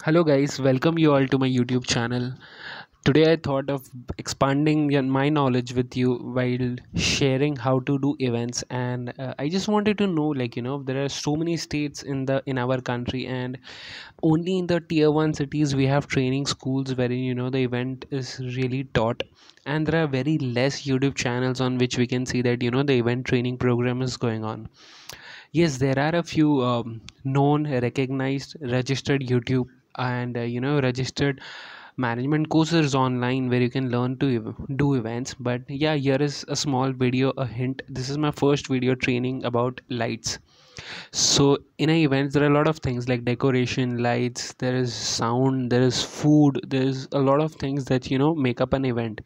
Hello guys, welcome you all to my YouTube channel. Today I thought of expanding my knowledge with you while sharing how to do events, and I just wanted to know, there are so many states in our country, and only in the tier 1 cities we have training schools wherein the event is really taught, and there are very less YouTube channels on which we can see that the event training program is going on. Yes, there are a few known, recognized, registered YouTube and registered management courses online where you can learn to do events. But yeah, here is a small video, a hint. This is my first video training about lights. So in a event there are a lot of things like decoration, lights, there is sound, there is food, there is a lot of things that make up an event.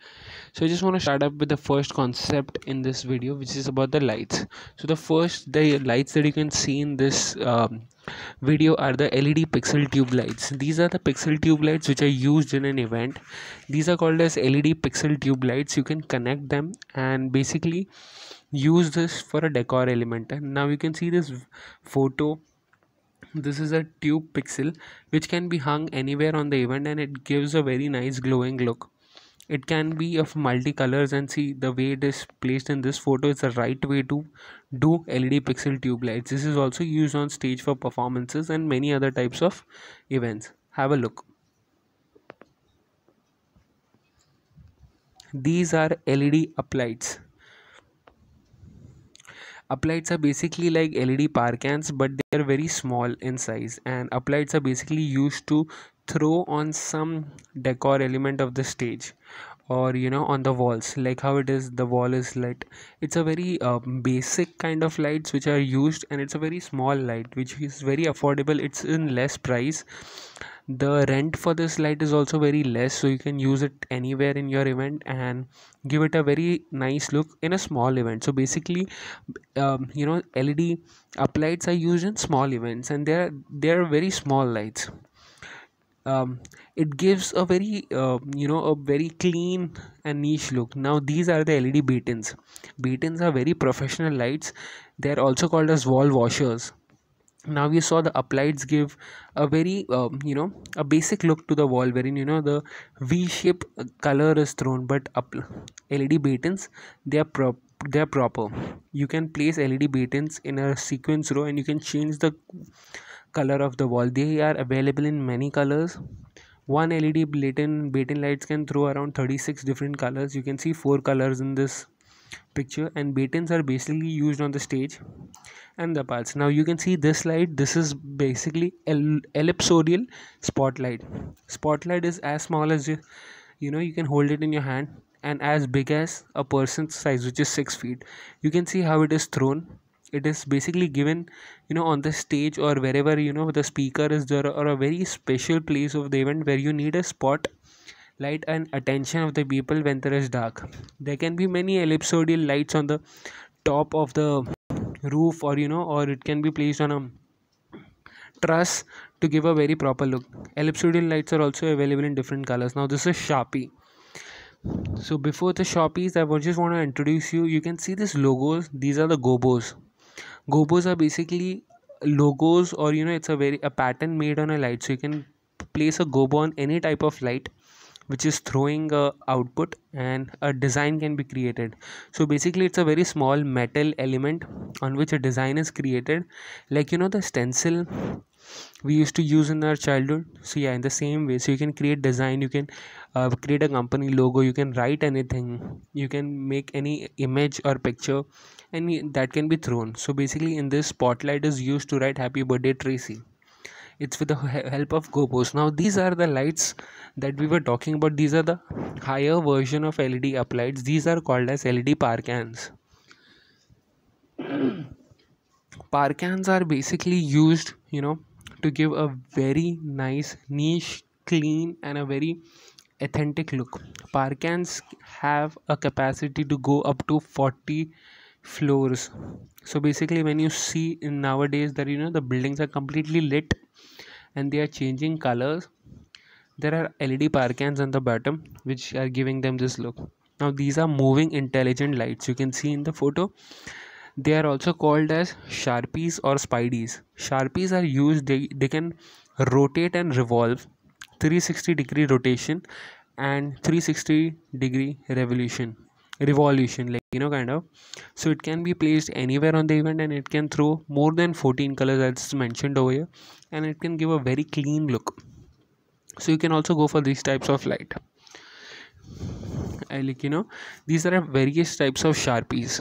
So I just want to start up with the first concept in this video, which is about the lights. So the lights that you can see in this video are the LED pixel tube lights. These are the pixel tube lights which are used in an event. These are called as LED pixel tube lights. You can connect them and basically use this for a decor element. And now you can see this photo. This is a tube pixel which can be hung anywhere on the event, and it gives a very nice glowing look. It can be of multicolors, and see the way it is placed in this photo is the right way to do LED pixel tube lights. This is also used on stage for performances and many other types of events. Have a look. These are LED uplights. Uplights are basically like LED power cans, but they are very small in size, and uplights are basically used to throw on some decor element of the stage, or on the walls, like how it is the wall is lit. It's a very basic kind of lights which are used, and it's a very small light which is very affordable. It's in less price. The rent for this light is also very less, so you can use it anywhere in your event and give it a very nice look in a small event. So basically, LED uplights are used in small events, and they're very small lights. It gives a very a very clean and niche look. Now these are the LED batons. Batons are very professional lights. They are also called as wall washers. Now we saw the uplights give a very a basic look to the wall, wherein the V-shape color is thrown, but LED batons, they are proper. You can place LED batons in a sequence row, and you can change the color of the wall. They are available in many colors. One LED baton lights can throw around 36 different colors. You can see 4 colors in this picture, and batons are basically used on the stage and the parts. Now you can see this light. This is basically ellipsoidal spotlight. Spotlight is as small as you can hold it in your hand, and as big as a person's size, which is 6 feet. You can see how it is thrown. It is basically given on the stage, or wherever the speaker is there, or a very special place of the event where you need a spot light and attention of the people when there is dark. There can be many ellipsoidal lights on the top of the roof, or or it can be placed on a truss to give a very proper look. Ellipsoidal lights are also available in different colors. Now this is Sharpie. So before the Sharpies, just want to introduce you. You can see these logos. These are the gobos. Gobos are basically logos, or it's a pattern made on a light. So you can place a gobo on any type of light which is throwing a output, and a design can be created. So basically it's a very small metal element on which a design is created, like the stencil we used to use in our childhood. So yeah, in the same way, so you can create design, you can create a company logo, you can write anything, you can make any image or picture, and that can be thrown. So basically in this, spotlight is used to write happy birthday Tracy. It's with the help of gobos. Now these are the lights that we were talking about. These are the higher version of LED uplights. These are called as LED power cans. Power cans are basically used to give a very nice, niche, clean, and a very authentic look. Power cans have a capacity to go up to 40 floors. So basically when you see in nowadays that the buildings are completely lit and they are changing colors, there are LED power cans on the bottom which are giving them this look. Now these are moving intelligent lights. You can see in the photo, they are also called as Sharpies or Spideys. Sharpies are used, they can rotate and revolve, 360-degree rotation and 360-degree revolution, like kind of. So it can be placed anywhere on the event, and it can throw more than 14 colors as mentioned over here, and it can give a very clean look. So you can also go for these types of light. Like these are various types of Sharpies.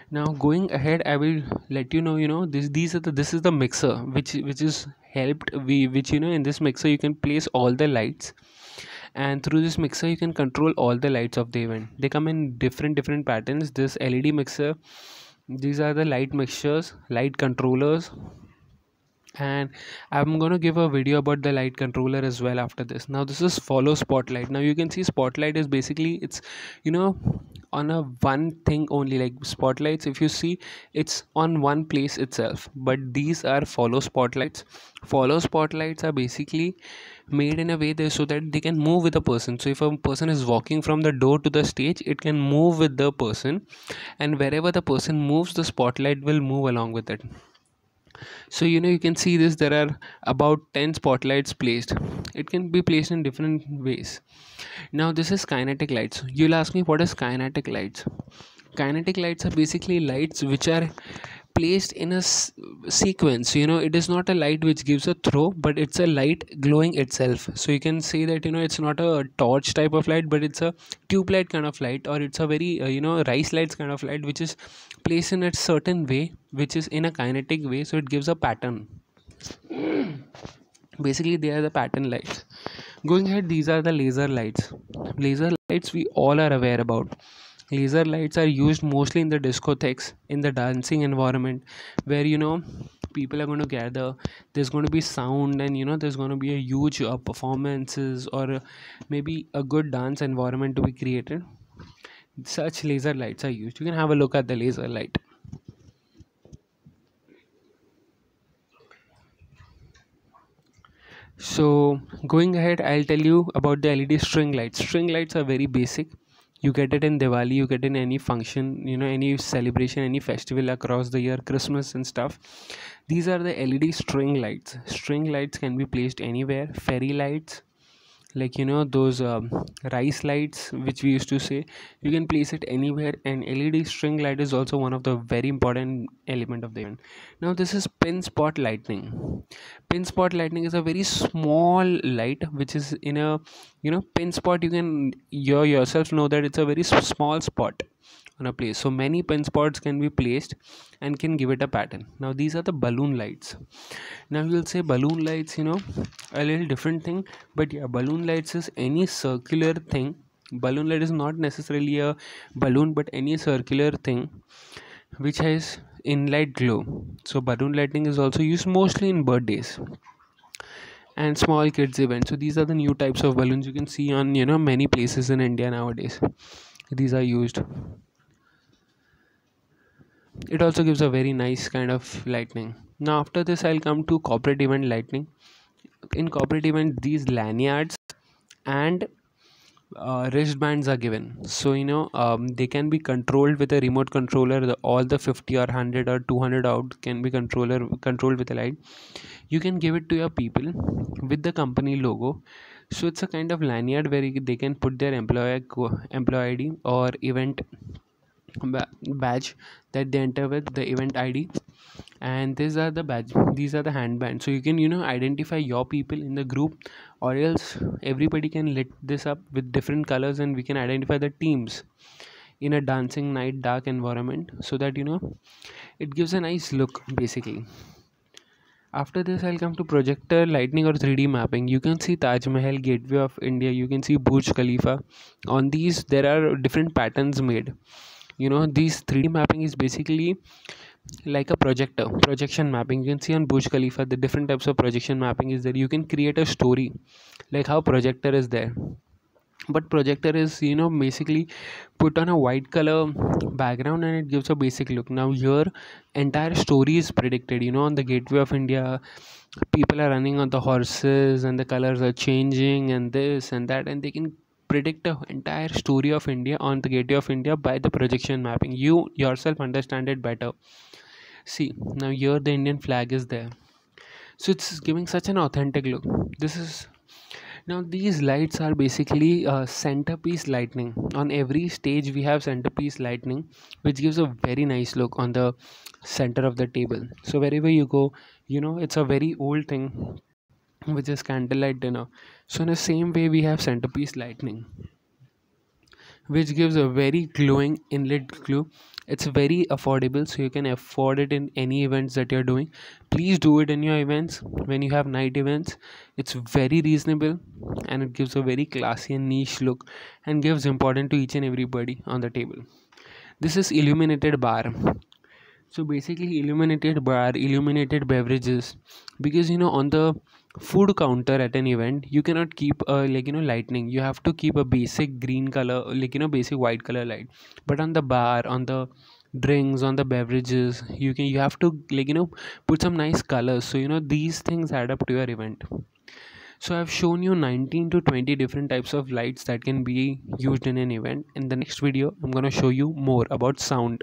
Now going ahead, I will let this is the mixer which is helped we which in this mixer you can place all the lights, and through this mixer you can control all the lights of the event. They come in different patterns. This LED mixer, these are the light mixtures, light controllers, and I'm going to give a video about the light controller as well after this. Now this is follow spotlight. Now you can see spotlight is basically, it's on a one thing only. Like spotlights, if you see, it's on one place itself, but these are follow spotlights. Follow spotlights are basically made in a way so that they can move with a person. So if a person is walking from the door to the stage, it can move with the person, and wherever the person moves, the spotlight will move along with it. So you can see this, there are about 10 spotlights placed. It can be placed in different ways. Now this is kinetic lights. You'll ask me, what is kinetic lights? Kinetic lights are basically lights which are placed in a sequence. It is not a light which gives a throw, but it's a light glowing itself. So you can say that it's not a torch type of light, but it's a tube light kind of light, or it's a very rice lights kind of light, which is placed in a certain way, which is in a kinetic way, so it gives a pattern. Basically they are the pattern lights. Going ahead, these are the laser lights. Laser lights we all are aware about. Laser lights are used mostly in the discotheques, in the dancing environment, where people are going to gather. There's going to be sound, and there's going to be a huge performances, or maybe a good dance environment to be created. Such laser lights are used. You can have a look at the laser light. So going ahead, I'll tell you about the LED string lights. String lights are very basic. You get it in Diwali, you get it in any function, any celebration, any festival across the year, Christmas and stuff. These are the LED string lights. String lights can be placed anywhere. Fairy lights, like those rice lights which we used to say, you can place it anywhere. And LED string light is also one of the very important element of the event. Now this is pin spot lightning. Pin spot lightning is a very small light which is in a pin spot. You can yourself know that it's a very small spot on a place. So many pin spots can be placed and can give it a pattern. Now these are the balloon lights. Now you'll say balloon lights, a little different thing, but yeah, balloon lights is any circular thing. Balloon light is not necessarily a balloon, but any circular thing which has inlight glow. So balloon lighting is also used mostly in birthdays and small kids events. So these are the new types of balloons you can see on many places in India nowadays. These are used. It also gives a very nice kind of lightning. Now after this, I'll come to corporate event lightning. In corporate event, these lanyards and wristbands are given. So they can be controlled with a remote controller. All the 50 or 100 or 200 out can be controlled with a light. You can give it to your people with the company logo. So it's a kind of lanyard where they can put their employee ID or event badge that they enter with the event ID, and these are the handbands. So you can identify your people in the group, or else everybody can lit this up with different colors, and we can identify the teams in a dancing night dark environment, so that it gives a nice look basically. After this, I'll come to projector lightning or 3D mapping. You can see Taj Mahal, Gateway of India, you can see Burj Khalifa. On these there are different patterns made. These 3D mapping is basically like a projection mapping. You can see on Burj Khalifa the different types of projection mapping is there. You can create a story like how projector is there, but projector is basically put on a white color background, and it gives a basic look. Now your entire story is predicted. On the Gateway of India, people are running on the horses and the colors are changing and this and that, and they can predict the entire story of India on the Gateway of India by the projection mapping. You yourself understand it better. See, now here the Indian flag is there. So it's giving such an authentic look. This is Now these lights are basically centerpiece lighting. On every stage we have centerpiece lighting, which gives a very nice look on the center of the table. So wherever you go, it's a very old thing, which is candlelight dinner. So in the same way we have centerpiece lighting, which gives a very glowing inlet glow. It's very affordable, so you can afford it in any events that you're doing. Please do it in your events when you have night events. It's very reasonable, and it gives a very classy and niche look, and gives important to each and everybody on the table. This is illuminated bar. So basically, illuminated bar, illuminated beverages, because on the food counter at an event, you cannot keep lightning. You have to keep a basic green color, basic white color light. But on the bar, on the drinks, on the beverages, you have to put some nice colors. So these things add up to your event. So I've shown you 19 to 20 different types of lights that can be used in an event. In the next video, I'm going to show you more about sound.